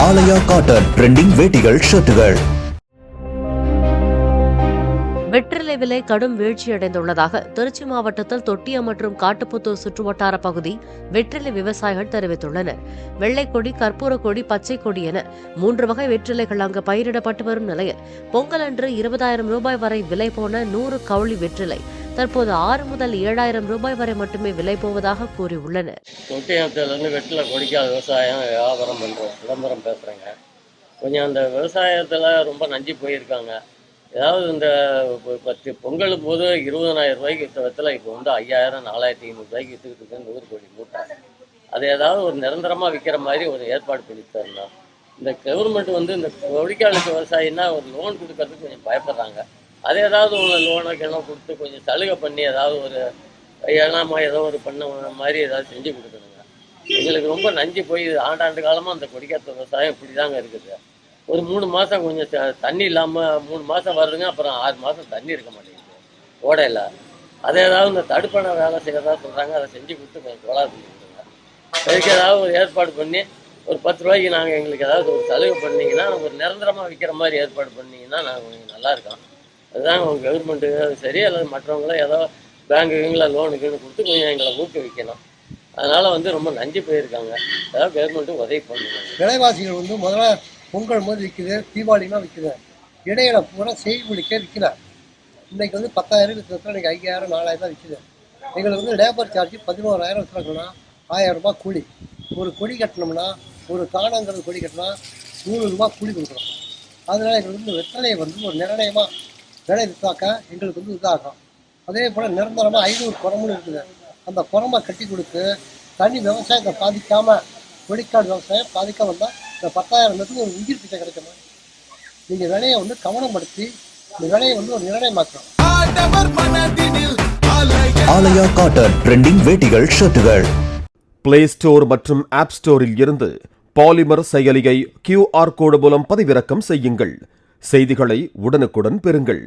ஆலயா cotton trending வேட்டிகள் ஷர்ட்டுகள். வெற்றிலை விலை கடும் வீழ்ச்சியடைந்துள்ளதாக திருச்சி மாவட்டத்தில் தொட்டியம் மற்றும் காட்டுப்புத்தூர் சுற்றுவட்டார பகுதி வெற்றிலை விவசாயிகள் தெரிவித்துள்ளனர். வெள்ளைக்கொடி, கற்பூர கொடி, பச்சை கொடி என 3 வகை வெற்றிலைகள் அங்கு பயிரிடப்பட்டு வரும் நிலையில் பொங்கல் அன்று 20,000 ரூபாய் வரை விலை போன 100 கவுளி வெற்றிலை தற்போது 6 முதல் 7,000 ரூபாய் வரை மட்டுமே விலை போவதாக கூறியுள்ளனர். தொட்டியத்திலிருந்து வெற்றிலை கொடிக்காத விவசாயம் வியாபாரம் பண்ணுறோம், விளம்பரம் பேசுகிறேங்க. கொஞ்சம் அந்த விவசாயத்தில் ரொம்ப நஞ்சு போயிருக்காங்க. ஏதாவது இந்த 10 பொங்கல் போது 20,000 ரூபாய்க்கு விற்ற வெத்தலை இப்போ வந்து 5,000, 4,500 ரூபாய்க்கு விற்றுக்கிட்டு இருக்கு 100 கோடி மூட்டை. அது ஏதாவது ஒரு நிரந்தரமாக விற்கிற மாதிரி ஒரு ஏற்பாடு பண்ணி தரணும். இந்த கவர்மெண்ட் வந்து இந்த கொடிக்காலுக்கு விவசாயின்னா ஒரு லோன் கொடுக்கறதுக்கு கொஞ்சம் பயப்படுறாங்க. அது ஏதாவது ஒரு லோனுக்கு எல்லாம் கொடுத்து கொஞ்சம் சலுகை பண்ணி ஏதாவது ஒரு ஏழாமா ஏதோ ஒரு பண்ண மாதிரி ஏதாவது செஞ்சு கொடுக்கணுங்க. எங்களுக்கு ரொம்ப நஞ்சு போய் ஆண்டாண்டு காலமாக அந்த கொடிக்காத்த விவசாயம் இப்படி தாங்க இருக்குது. ஒரு 3 மாதம் கொஞ்சம் தண்ணி இல்லாமல் 3 மாதம் வருதுங்க, அப்புறம் 6 மாதம் தண்ணி இருக்க மாட்டேங்குது ஓடையில். அதை ஏதாவது இந்த தடுப்பணை வேலை செய்யறதா சொல்கிறாங்க, அதை செஞ்சு கொடுத்து கொஞ்சம் கோளாறு பண்ணி கொடுங்க. அதுக்கு ஏதாவது ஒரு ஏற்பாடு பண்ணி ஒரு 10 ரூபாய்க்கு நாங்கள் எங்களுக்கு ஏதாவது ஒரு சலுகை பண்ணிங்கன்னா ஒரு நிரந்தரமாக விற்கிற மாதிரி ஏற்பாடு பண்ணிங்கன்னா நாங்கள் கொஞ்சம் நல்லா இருக்கோம். அதுதான் உங்கள் கவர்மெண்ட்டு சரி அல்லது மற்றவங்களும் ஏதோ பேங்குங்கள லோனுக்குன்னு கொடுத்து கொஞ்சம் எங்களை ஊக்குவிக்கணும். அதனால் வந்து ரொம்ப நஞ்சு போயிருக்காங்க. ஏதாவது கவர்மெண்ட்டு உதவி பண்ணுங்க. விலைவாசிகள் வந்து முதல்ல பொங்கல் போது விற்குது, தீபாவளினா விற்குது, இடையில பூரா செய்கூலிக்கே விற்கல. இன்றைக்கி வந்து 10,000 விற்கிறதுல இன்றைக்கி 5,000, 4,000 தான் விற்குது. எங்களுக்கு வந்து லேபர் சார்ஜ் 11,000 விற்றுருக்கோம்னா 1,000 ரூபாய் கூலி. ஒரு கொடி கட்டினோம்னா ஒரு காணங்கிறது கொடி கட்டினா 100 ரூபாய் கூலி கொடுக்குறோம். அதனால் எங்களுக்கு வந்து வெத்தலையை வந்து ஒரு நிர்ணயமாக விலை விற்றாக்க எங்களுக்கு வந்து இதாகும். அதே போல் நிரந்தரமாக 500 குரமுன்னு இருக்குது. அந்த குரமை கட்டி கொடுத்து தனி விவசாயத்தை பாதிக்காமல் கொடிக்காடு விவசாயம் பாதிக்காமல் வந்தால் இந்த 10,000 ஒரு உயிர் பிச்சை கிடைக்குமா? நீங்கள் விலையை வந்து கவனப்படுத்தி இந்த விலையை வந்து ஒரு நிர்ணயமாக்கணும். ஆலயா காட்டன் ட்ரெண்டிங் வேட்டிகள் ஷர்ட்டுகள். பிளே ஸ்டோர் மற்றும் ஆப் ஸ்டோரில் இருந்து பாலிமர் செயலியை QR கோடு மூலம் பதிவிறக்கம் செய்யுங்கள். செய்திகளை உடனுக்குடன் பெறுங்கள்.